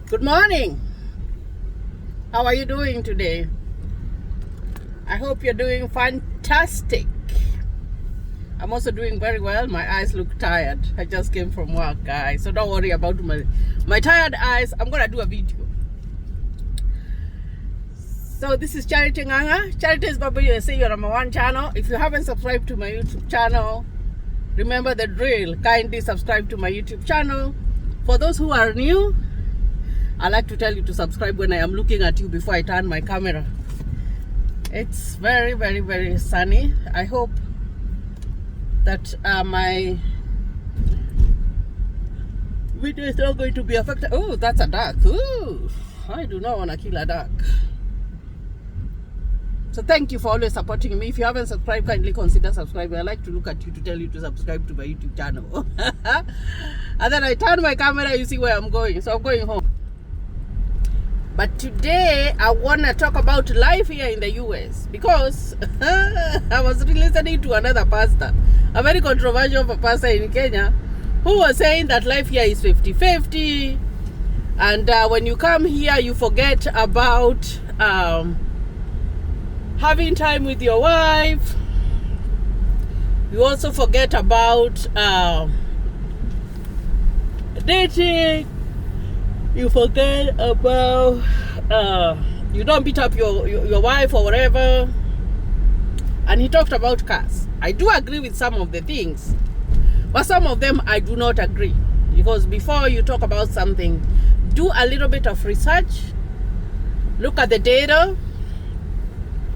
Good morning. How are you doing today? I hope you're doing fantastic. I'm also doing very well. My eyes look tired. I just came from work, guys. So don't worry about my tired eyes. I'm going to do a video. So this is Charity Nganga. Charity is Baba USA, your #1 channel. If you haven't subscribed to my YouTube channel, remember the drill. Kindly subscribe to my YouTube channel. For those who are new, I like to tell you to subscribe when I am looking at you before I turn my camera. It's very, very, very sunny. I hope that my video is not going to be affected. Oh, that's a duck. Ooh, I do not want to kill a duck. So thank you for always supporting me. If you haven't subscribed, kindly consider subscribing. I like to look at you to tell you to subscribe to my YouTube channel. And then I turn my camera, you see where I'm going. So I'm going home. But today I want to talk about life here in the US because I was listening to another pastor, a very controversial pastor in Kenya, who was saying that life here is 50-50, and when you come here you forget about having time with your wife. You also forget about dating. You forget about you don't beat up your wife or whatever. And he talked about cars. I do agree with some of the things, but some of them I do not agree, because before you talk about something, do a little bit of research, look at the data.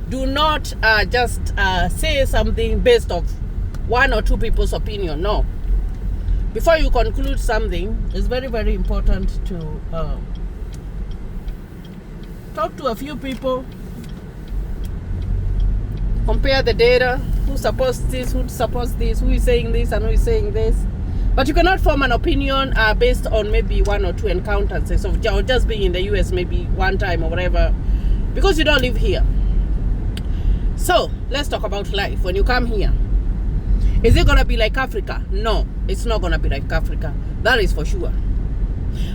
Do not just say something based off one or two people's opinion. No. Before you conclude something, it's very, very important to talk to a few people, compare the data, who supports this, who supports this, who is saying this and who is saying this. But you cannot form an opinion based on maybe one or two encounters of just being in the US maybe one time or whatever, because you don't live here. So let's talk about life. When you come here, is it gonna be like Africa? No, it's not gonna be like Africa. That is for sure.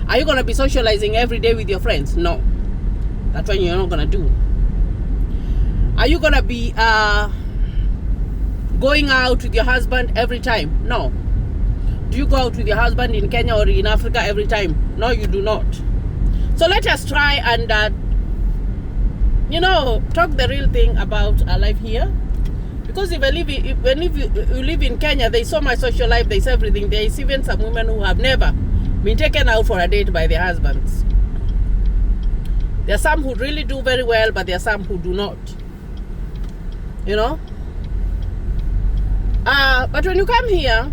Are you gonna be socializing every day with your friends? No, that's what you're not gonna do. Are you gonna be going out with your husband every time? No. Do you go out with your husband in Kenya or in Africa every time? No, you do not. So let us try and talk the real thing about our life here. Because if you live in Kenya, there's so much social life, there's everything. There is even some women who have never been taken out for a date by their husbands. There are some who really do very well, but there are some who do not. But when you come here,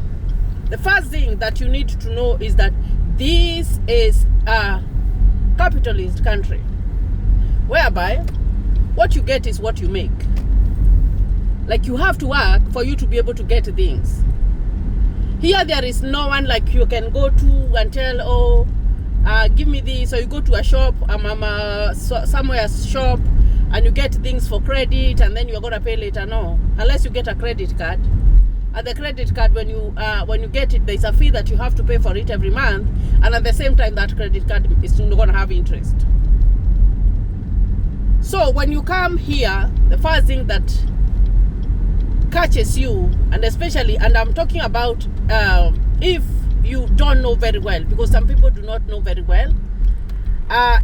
the first thing that you need to know is that this is a capitalist country, whereby what you get is what you make. Like, you have to work for you to be able to get things. Here there is no one like you can go to and tell, give me this, or you go to a shop, somewhere shop, and you get things for credit and then you're gonna pay later. No, unless you get a credit card. And the credit card, when you get it, there's a fee that you have to pay for it every month, and at the same time that credit card is not gonna have interest. So when you come here, the first thing that catches you, and especially, and I'm talking about if you don't know very well, because some people do not know very well.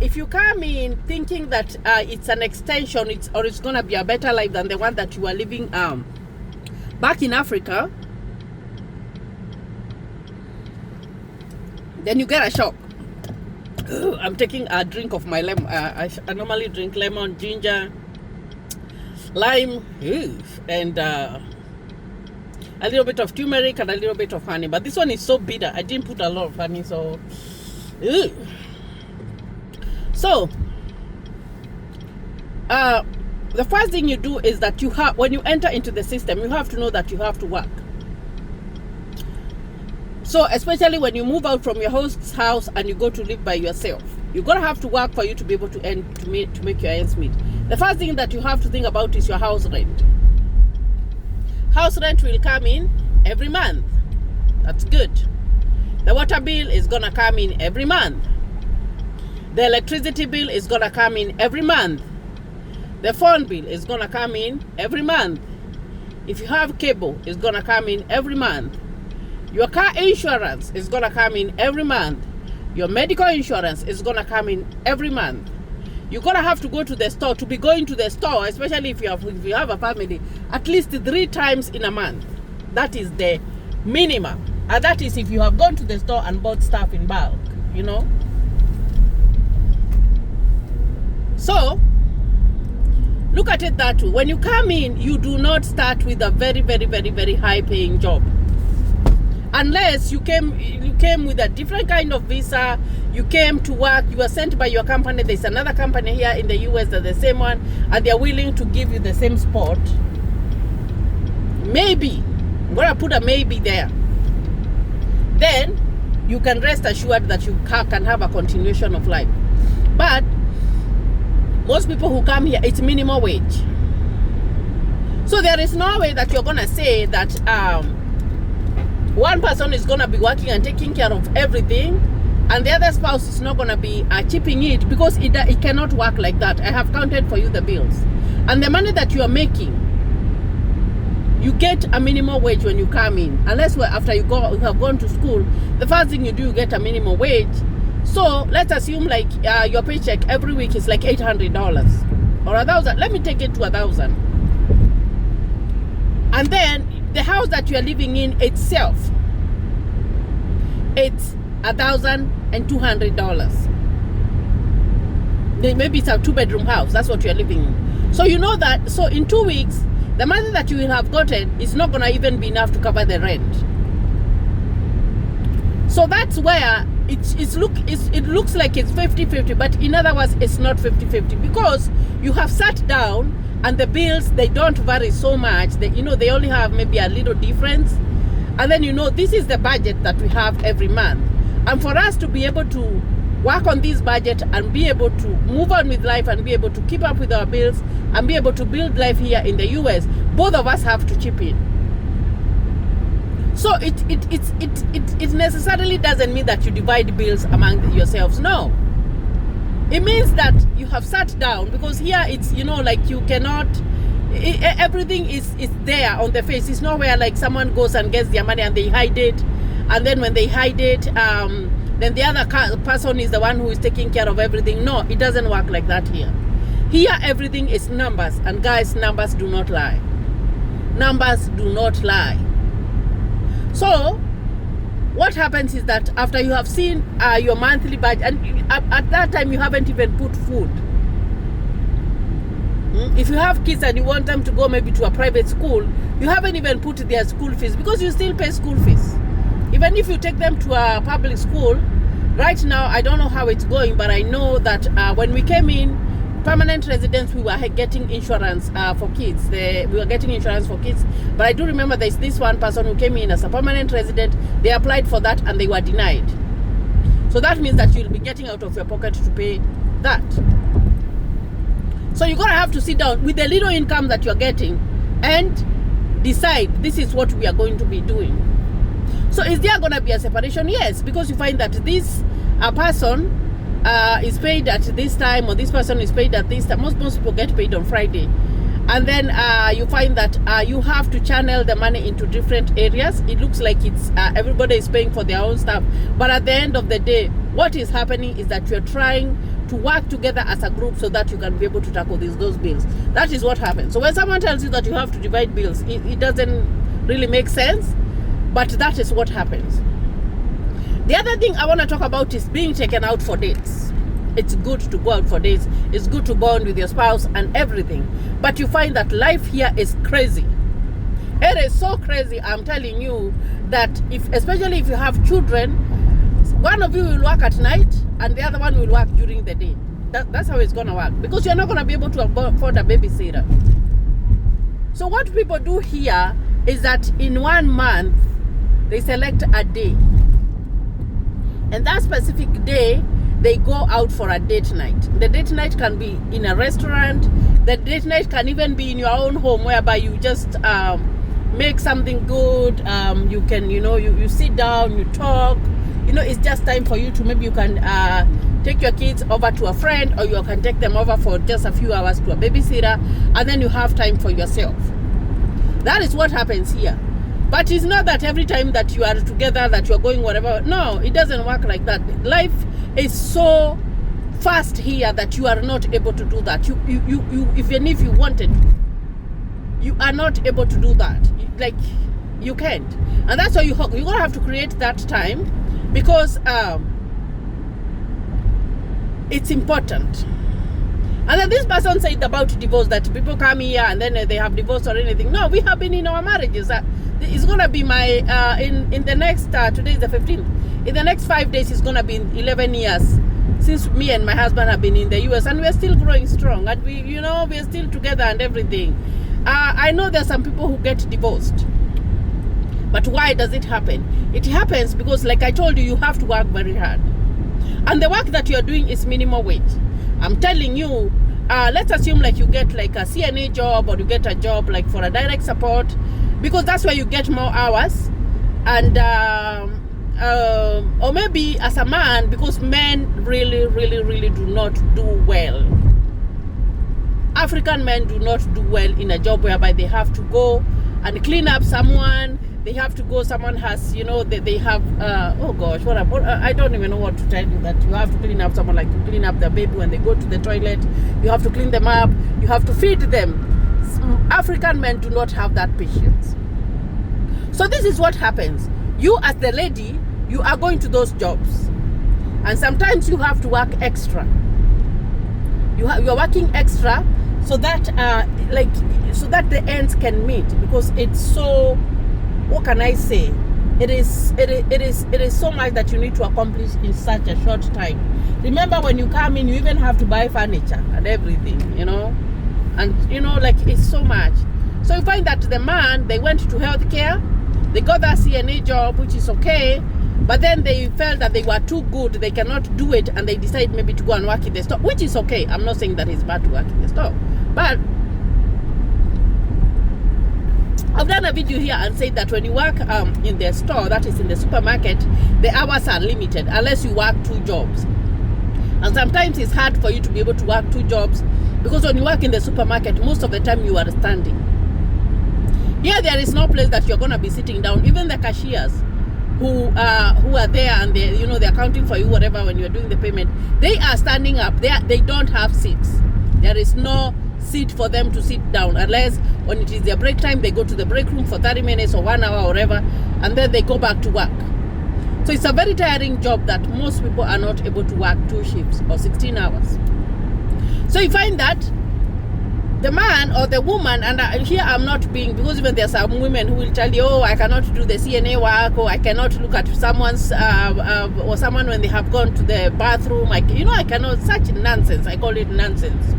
If you come in thinking that it's an extension, it's gonna be a better life than the one that you are living back in Africa, then you get a shock. I'm taking a drink of my lemon. I normally drink lemon, ginger, lime, and a little bit of turmeric and a little bit of honey. But this one is so bitter. I didn't put a lot of honey, so so the first thing you do is that when you enter into the system, you have to know that you have to work. So especially when you move out from your host's house and you go to live by yourself, you're gonna have to work for you to be able to make your ends meet. The first thing that you have to think about is your house rent. House rent will come in every month. That's good. The water bill is gonna come in every month. The electricity bill is gonna come in every month. The phone bill is gonna come in every month. If you have cable, it's gonna come in every month. Your car insurance is gonna come in every month. Your medical insurance is gonna come in every month. You're gonna have to go to the store, to be going to the store, especially if you have a family, at least 3 times in a month. That is the minimum. And that is if you have gone to the store and bought stuff in bulk, you know. So look at it that way. When you come in, you do not start with a very, very, very, very high paying job. Unless you came with a different kind of visa, you came to work, you were sent by your company, there's another company here in the US that's the same one, and they're willing to give you the same spot. Maybe, I'm gonna put a maybe there. Then you can rest assured that you can have a continuation of life. But most people who come here, it's minimum wage. So there is no way that you're gonna say that one person is gonna be working and taking care of everything, and the other spouse is not gonna be chipping it, because it cannot work like that. I have counted for you the bills, and the money that you are making, you get a minimum wage when you come in. Unless after you have gone to school, the first thing you do, you get a minimum wage. So let's assume like your paycheck every week is like $800 or $1,000. Let me take it to $1,000. And then the house that you are living in itself, it's $1,200. Maybe it's a 2-bedroom house. That's what you are living in. So you know that. So in 2 weeks, the money that you will have gotten is not gonna even be enough to cover the rent. So that's where it looks like it's 50-50, but in other words, it's not 50-50, because you have sat down and the bills, they don't vary so much. They only have maybe a little difference. And then, this is the budget that we have every month. And for us to be able to work on this budget and be able to move on with life and be able to keep up with our bills and be able to build life here in the US, both of us have to chip in. So it necessarily doesn't mean that you divide bills among yourselves. No. It means that you have sat down, because here it's, like you cannot, everything is there on the face. It's not where like someone goes and gets their money and they hide it. And then when they hide it, then the other person is the one who is taking care of everything. No, it doesn't work like that here. Here, everything is numbers. And guys, numbers do not lie. Numbers do not lie. So what happens is that after you have seen your monthly budget, and at that time you haven't even put food. If you have kids and you want them to go maybe to a private school, you haven't even put their school fees, because you still pay school fees. Even if you take them to a public school, right now, I don't know how it's going, but I know that when we came in, permanent residents, we were getting insurance for kids. We were getting insurance for kids. But I do remember there's this one person who came in as a permanent resident. They applied for that and they were denied. So that means that you'll be getting out of your pocket to pay that. So you're going to have to sit down with the little income that you're getting and decide, this is what we are going to be doing. So is there going to be a separation? Yes, because you find that this person is paid at this time, or this person is paid at this time. Most people get paid on Friday. And then you find that you have to channel the money into different areas. It looks like it's everybody is paying for their own stuff. But at the end of the day, what is happening is that you're trying to work together as a group so that you can be able to tackle those bills. That is what happens. So when someone tells you that you have to divide bills, it doesn't really make sense, but that is what happens. The other thing I want to talk about is being taken out for dates. It's good to go out for dates. It's good to bond with your spouse and everything. But you find that life here is crazy. It is so crazy, I'm telling you, that especially if you have children, one of you will work at night and the other one will work during the day. That's how it's going to work, because you're not going to be able to afford a babysitter. So what people do here is that in 1 month, they select a day. And that specific day, they go out for a date night. The date night can be in a restaurant. The date night can even be in your own home, whereby you just make something good. You can, you sit down, you talk. It's just time for you to, maybe you can take your kids over to a friend, or you can take them over for just a few hours to a babysitter, and then you have time for yourself. That is what happens here. But it's not that every time that you are together that you are going whatever. No, it doesn't work like that. Life is so fast here that you are not able to do that. You even if you wanted, you are not able to do that. Like, you can't. And that's why you're gonna have to create that time, because it's important. And then this person said about divorce, that people come here and then they have divorce or anything. No, we have been in our marriages. It's gonna be my in the next today is the 15th. In the next 5 days, it's gonna be 11 years since me and my husband have been in the US, and we're still growing strong, and we're still together and everything. I know there's some people who get divorced, but why does it happen? It happens because, like I told you, you have to work very hard, and the work that you're doing is minimum wage. I'm telling you, let's assume like you get like a CNA job, or you get a job like for a direct support, because that's where you get more hours. And or maybe as a man, because men really do not do well. African men do not do well in a job whereby they have to go and clean up someone. They have to go, someone has, they have, oh gosh, I don't even know what to tell you, that you have to clean up someone, like you clean up the baby when they go to the toilet. You have to clean them up. You have to feed them. African men do not have that patience. So this is what happens. You as the lady, you are going to those jobs. And sometimes you have to work extra. You're working extra so that, so that the ends can meet, because it's so, what can I say? It is so much that you need to accomplish in such a short time. Remember, when you come in, you even have to buy furniture and everything, and like, it's so much. So you find that the man, they went to healthcare, they got that CNA job, which is okay, but then they felt that they were too good, they cannot do it, and they decided maybe to go and work in the store, which is okay. I'm not saying that it's bad to work in the store, but I've done a video here and said that when you work in the store, that is in the supermarket, the hours are limited unless you work 2 jobs. And sometimes it's hard for you to be able to work 2 jobs, because when you work in the supermarket, most of the time you are standing. Here there is no place that you're going to be sitting down. Even the cashiers who are there and they're counting for you, whatever, when you're doing the payment, they are standing up. They don't have seats. There is no seat for them to sit down, unless when it is their break time, they go to the break room for 30 minutes or 1 hour or whatever, and then they go back to work. So it's a very tiring job that most people are not able to work 2 shifts or 16 hours. So you find that the man or the woman, and here I'm not being, because even there are some women who will tell you, oh, I cannot do the CNA work, or I cannot look at someone's or someone when they have gone to the bathroom. I cannot. Such nonsense. I call it nonsense.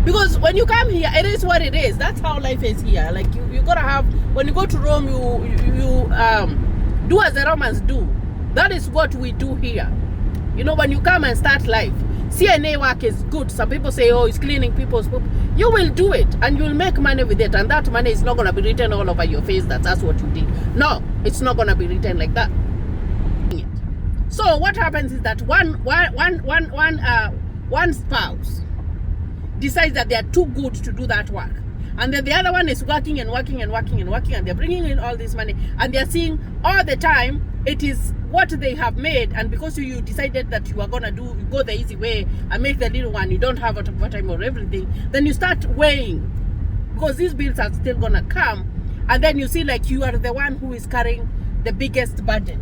Because when you come here, it is what it is. That's how life is here. Like, you gotta have, when you go to Rome, you do as the Romans do. That is what we do here. When you come and start life, CNA work is good. Some people say, oh, it's cleaning people's poop. You will do it, and you will make money with it, and that money is not gonna be written all over your face that that's what you did. No, it's not gonna be written like that. So what happens is that one spouse decides that they are too good to do that work, and then the other one is working and working and working and working, and they're bringing in all this money, and they're seeing all the time it is what they have made. And because you decided that you are gonna go the easy way and make the little one, you don't have overtime or everything, then you start weighing, because these bills are still gonna come, and then you see like you are the one who is carrying the biggest burden.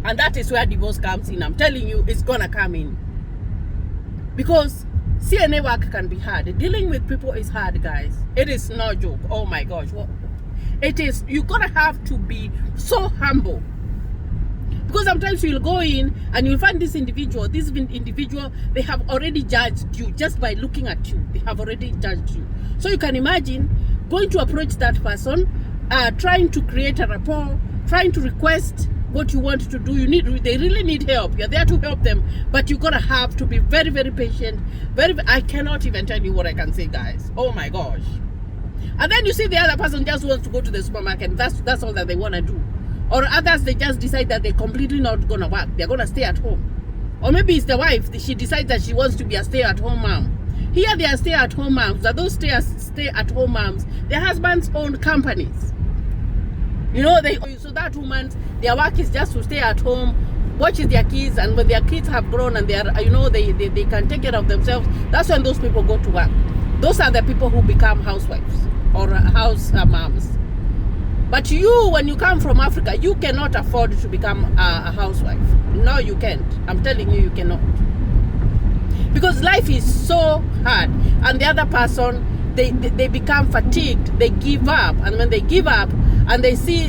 And that is where divorce comes in. I'm telling you, it's gonna come in, because CNA work can be hard. Dealing with people is hard, guys. It is no joke. Oh my gosh. It is. You're gonna have to be so humble, because sometimes you'll go in and you'll find this individual, they have already judged you just by looking at you. They have already judged you. So you can imagine going to approach that person, trying to create a rapport, trying to request what you want to do. They really need help. You're there to help them, but you're gonna have to be very, very patient. I cannot even tell you what I can say, guys. Oh my gosh. And then you see the other person just wants to go to the supermarket. That's all that they want to do. Or others, they just decide that they're completely not gonna work. They're gonna stay at home. Or maybe it's the wife, she decides that she wants to be a stay-at-home mom. Here they are stay-at-home moms. Are those stay-at-home moms? Their husbands own companies. You know, so that woman, their work is just to stay at home, watch their kids, and when their kids have grown and they are, you know, they can take care of themselves, that's when those people go to work. Those are the people who become housewives or house moms. But you, when you come from Africa, you cannot afford to become a housewife. No, you can't. I'm telling you, you cannot. Because life is so hard, and the other person, they become fatigued, they give up, and when they give up and they see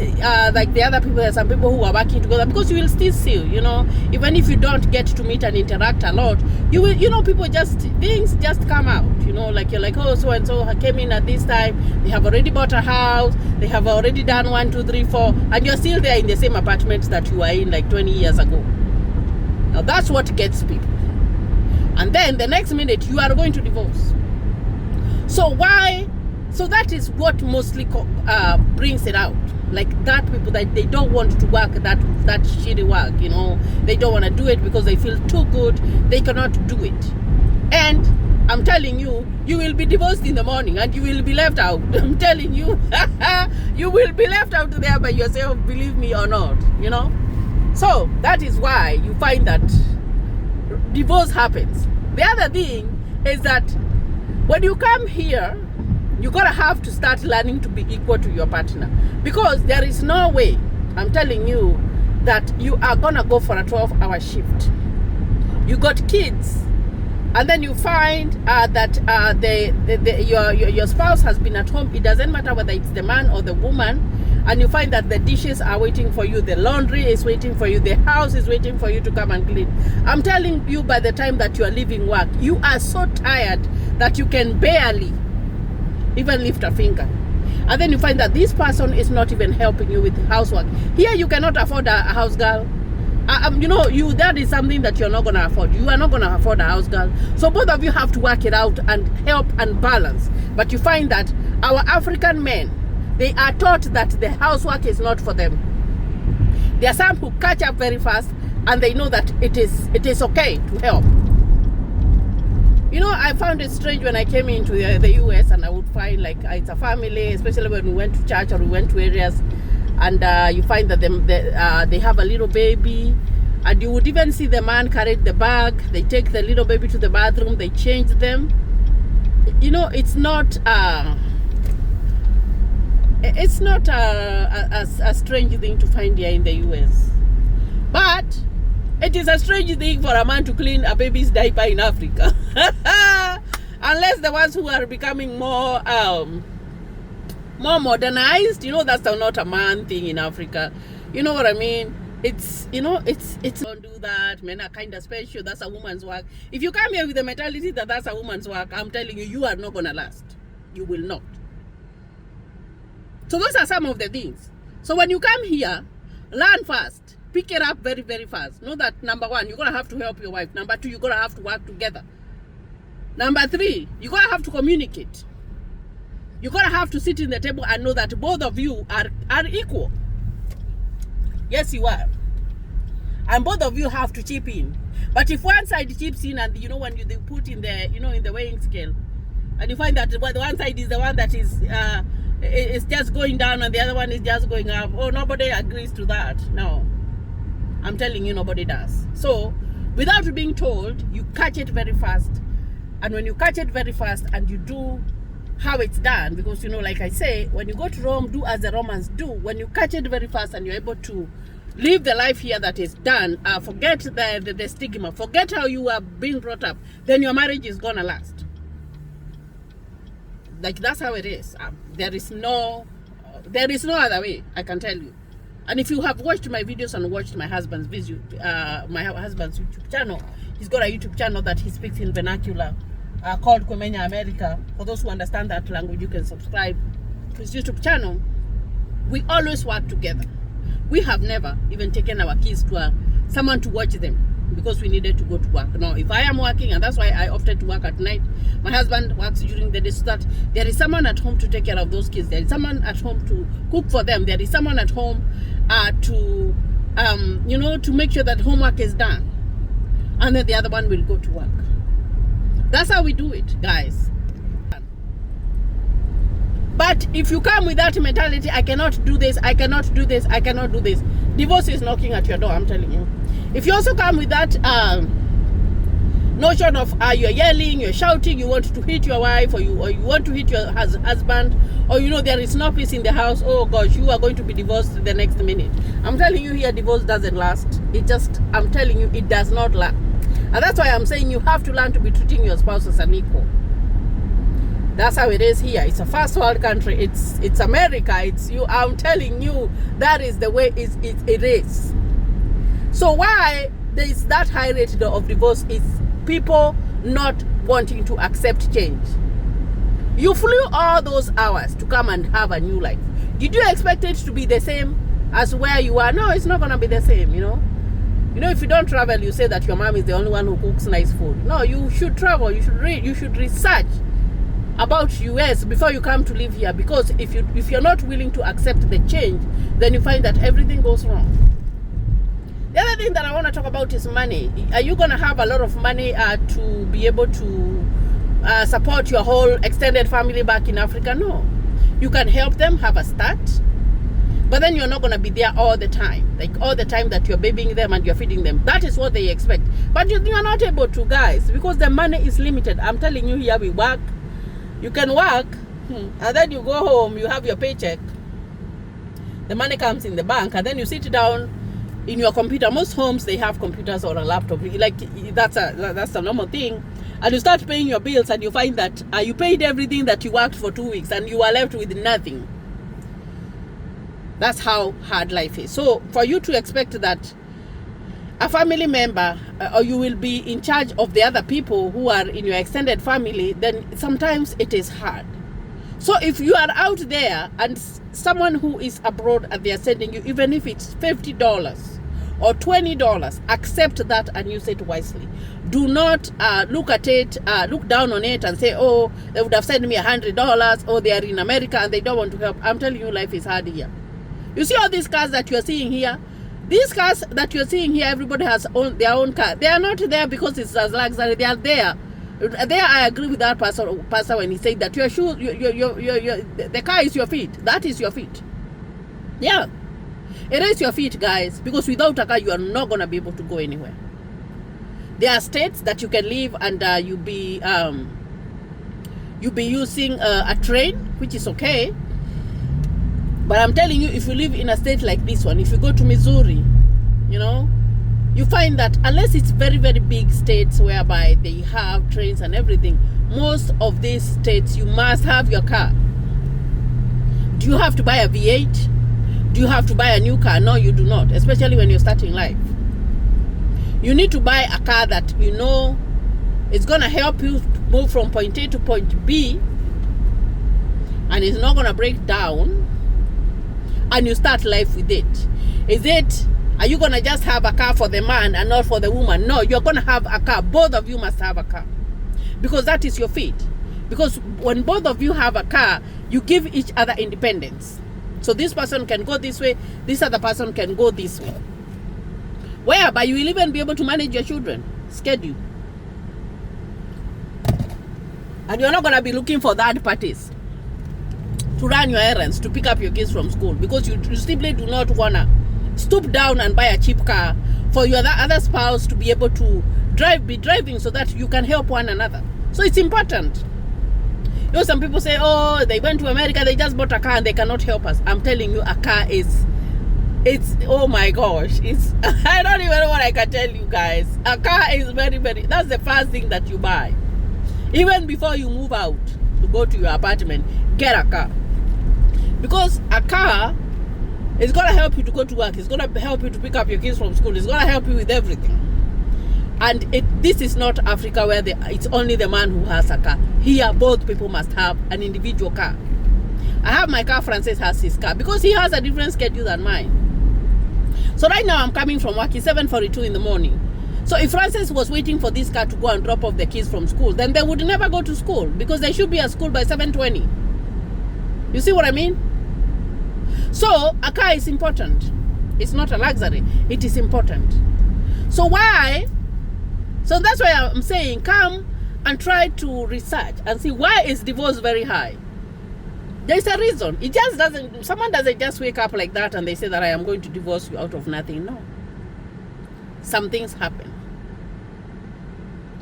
like the other people, there are some people who are working together, because you will still see, you know, even if you don't get to meet and interact a lot, you will, you know, things just come out, you know, like you're like, oh, so and so came in at this time, they have already bought a house, they have already done 1, 2, 3, 4, and you're still there in the same apartment that you were in like 20 years ago. Now that's what gets people. And then the next minute you are going to divorce. So why? So that is what mostly brings it out. Like that people that they don't want to work that shitty work, you know. They don't want to do it because they feel too good. They cannot do it. And I'm telling you, you will be divorced in the morning and you will be left out. I'm telling you, you will be left out there by yourself, believe me or not, you know. So that is why you find that divorce happens. The other thing is that when you come here, you're gonna have to start learning to be equal to your partner, because there is no way, I'm telling you, that you are gonna go for a 12-hour shift. You got kids, and then you find that your spouse has been at home. It doesn't matter whether it's the man or the woman, and you find that the dishes are waiting for you, the laundry is waiting for you, the house is waiting for you to come and clean. I'm telling you, by the time that you are leaving work, you are so tired that you can barely even lift a finger. And then you find that this person is not even helping you with housework. Here you cannot afford a house girl. You know, that is something that you're not going to afford. You are not going to afford a house girl. So both of you have to work it out and help and balance. But you find that our African men, they are taught that the housework is not for them. There are some who catch up very fast, and they know that it is okay to help. You know, I found it strange when I came into the US, and I would find like it's a family, especially when we went to church or we went to areas, and you find that they have a little baby, and you would even see the man carry the bag. They take the little baby to the bathroom, they change them. You know, it's not a strange thing to find here in the US, but it is a strange thing for a man to clean a baby's diaper in Africa. Unless the ones who are becoming more modernized, you know, that's not a man thing in Africa. You know what I mean? It's, you know, it's don't do that. Men are kind of special. That's a woman's work. If you come here with the mentality that that's a woman's work, I'm telling you, you are not gonna last. You will not. So those are some of the things. So when you come here, learn fast. Pick it up very, very fast. Know that, number 1, you're going to have to help your wife. Number 2, you're going to have to work together. Number 3, you're going to have to communicate. You're going to have to sit in the table and know that both of you are equal. Yes, you are. And both of you have to chip in. But if one side chips in, and you know, when they put in the, you know, in the weighing scale, and you find that the one side is the one that is it's just going down and the other one is just going up, oh, nobody agrees to that. No. I'm telling you, nobody does. So, without being told, you catch it very fast. And when you catch it very fast and you do how it's done, because, you know, like I say, when you go to Rome, do as the Romans do. When you catch it very fast and you're able to live the life here that is done, forget the stigma, forget how you are being brought up, then your marriage is gonna last. Like, that's how it is. There is no other way, I can tell you. And if you have watched my videos and watched my husband's YouTube channel, he's got a YouTube channel that he speaks in vernacular called Kwemenya America. For those who understand that language, you can subscribe to his YouTube channel. We always work together. We have never even taken our kids to someone to watch them because we needed to go to work. No, if I am working, and that's why I opted to work at night, my husband works during the day, so that there is someone at home to take care of those kids. There is someone at home to cook for them. There is someone at home to you know, to make sure that homework is done. and then the other one will go to work. That's how we do it, guys. But if you come with that mentality, I cannot do this, I cannot do this, I cannot do this, divorce is knocking at your door, I'm telling you. If you also come with that notion of you're yelling, you're shouting, you want to hit your wife, or you want to hit your husband, or there is no peace in the house, oh gosh, you are going to be divorced the next minute. I'm telling you here, divorce doesn't last. I'm telling you, it does not last. And that's why I'm saying you have to learn to be treating your spouse as an equal. That's how it is here. It's a first world country. It's America. It's you. I'm telling you, that is the way it is. So why there is that high rate of divorce is people not wanting to accept change. You flew all those hours to come and have a new life. Did you expect it to be the same as where you are? No, it's not going to be the same, if you don't travel, you say that your mom is the only one who cooks nice food. No, you should travel. You should read. You should research about US before you come to live here, because if you're not willing to accept the change, then you find that everything goes wrong. The other thing that I want to talk about is money. Are you going to have a lot of money to be able to support your whole extended family back in Africa? No. You can help them have a start, but then you're not going to be there all the time. Like all the time that you're babying them and you're feeding them. That is what they expect. But you're not able to, guys, because the money is limited. I'm telling you, here we work. You can work, and then you go home, you have your paycheck. The money comes in the bank, and then you sit down in your computer. Most homes, they have computers or a laptop. Like that's a normal thing. And you start paying your bills, and you find that you paid everything that you worked for 2 weeks, and you are left with nothing. That's how hard life is. So for you to expect that a family member or you will be in charge of the other people who are in your extended family, then sometimes it is hard. So if you are out there and someone who is abroad and they are sending you, even if it's $50 or $20, accept that and use it wisely. Do not look at it, look down on it and say, oh, they would have sent me $100, or they are in America and they don't want to help. I'm telling you, life is hard here. You see all these cars that you're seeing here? These cars that you're seeing here, everybody has their own car. They are not there because it's as luxury. They are there. There, I agree with that pastor when he said that your shoes, the car is your feet. That is your feet. Yeah, it is your feet, guys. Because without a car, you are not gonna be able to go anywhere. There are states that you can live and you'll be using a train, which is okay. But I'm telling you, if you live in a state like this one, if you go to Missouri, you find that unless it's very, very big states whereby they have trains and everything, most of these states, you must have your car. Do you have to buy a V8? Do you have to buy a new car? No, you do not, especially when you're starting life. You need to buy a car that it's going to help you move from point A to point B, and it's not going to break down, and you start life with it. Are you going to just have a car for the man and not for the woman? No, you're going to have a car. Both of you must have a car, because that is your feet. Because when both of you have a car, you give each other independence. So this person can go this way, this other person can go this way. Whereby you will even be able to manage your children schedule. And you're not going to be looking for third parties to run your errands, to pick up your kids from school, because you simply do not want to stoop down and buy a cheap car for your other spouse to be able to be driving so that you can help one another. So it's important. Some people say, oh, they went to America, they just bought a car and they cannot help us. I'm telling you, a car it's oh my gosh, I don't even know what I can tell you guys. A car is very, very, that's the first thing that you buy. Even before you move out to go to your apartment, get a car. Because a car is going to help you to go to work. It's going to help you to pick up your kids from school. It's going to help you with everything. And this is not Africa where it's only the man who has a car. Here, both people must have an individual car. I have my car, Francis has his car, because he has a different schedule than mine. So right now I'm coming from work, it's 7:42 in the morning. So if Francis was waiting for this car to go and drop off the kids from school, then they would never go to school, because they should be at school by 7:20. You see what I mean? So a car is important. It's not a luxury. It is important. So why So that's why I'm saying, come and try to research and see why is divorce very high. There's a reason. It just doesn't, someone doesn't just wake up like that and they say that I am going to divorce you out of nothing. No. Some things happen.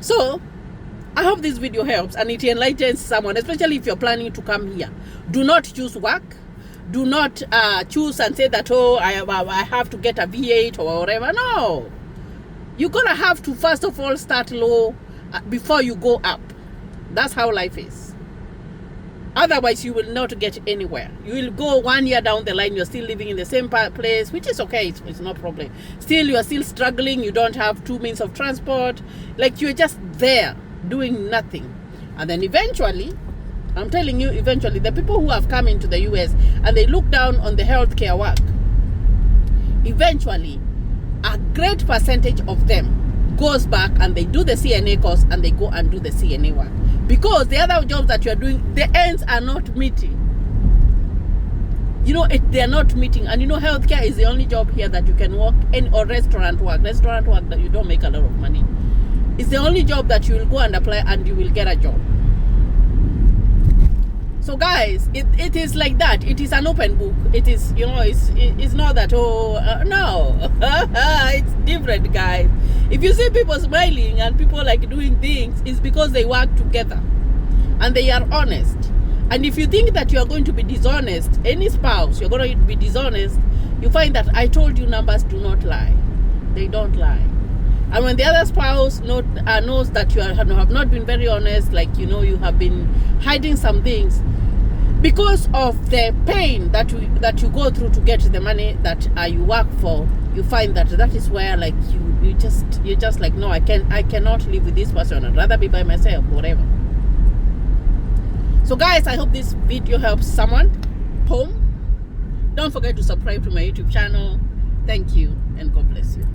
So, I hope this video helps and it enlightens someone, especially if you're planning to come here. Do not choose work. Do not choose and say that, oh, I have to get a V8 or whatever. No. You're going to have to, first of all, start low before you go up. That's how life is. Otherwise, you will not get anywhere. You will go 1 year down the line, you're still living in the same place, which is okay, it's no problem. Still, you're still struggling, you don't have 2 means of transport. Like, you're just there, doing nothing. And then eventually, I'm telling you, eventually, the people who have come into the US and they look down on the healthcare work, eventually, a great percentage of them goes back and they do the CNA course and they go and do the CNA work. Because the other jobs that you are doing, the ends are not meeting. You know, they are not meeting. And you know, healthcare is the only job here that you can work in, or restaurant work. Restaurant work that you don't make a lot of money. It's the only job that you will go and apply and you will get a job. So guys, it is like that. It is an open book. It is, you know, it's not that, no. It's different, guys. If you see people smiling and people like doing things, it's because they work together and they are honest. And if you think that you are going to be dishonest, any spouse, you're going to be dishonest, you find that I told you numbers do not lie. They don't lie. And when the other spouse knows that you have not been very honest, like, you know, you have been hiding some things, because of the pain that you go through to get the money that you work for, you find that is where, like, you're just like, no, I cannot live with this person. I'd rather be by myself, whatever. So guys, I hope this video helps someone home. Don't forget to subscribe to my YouTube channel. Thank you and God bless you.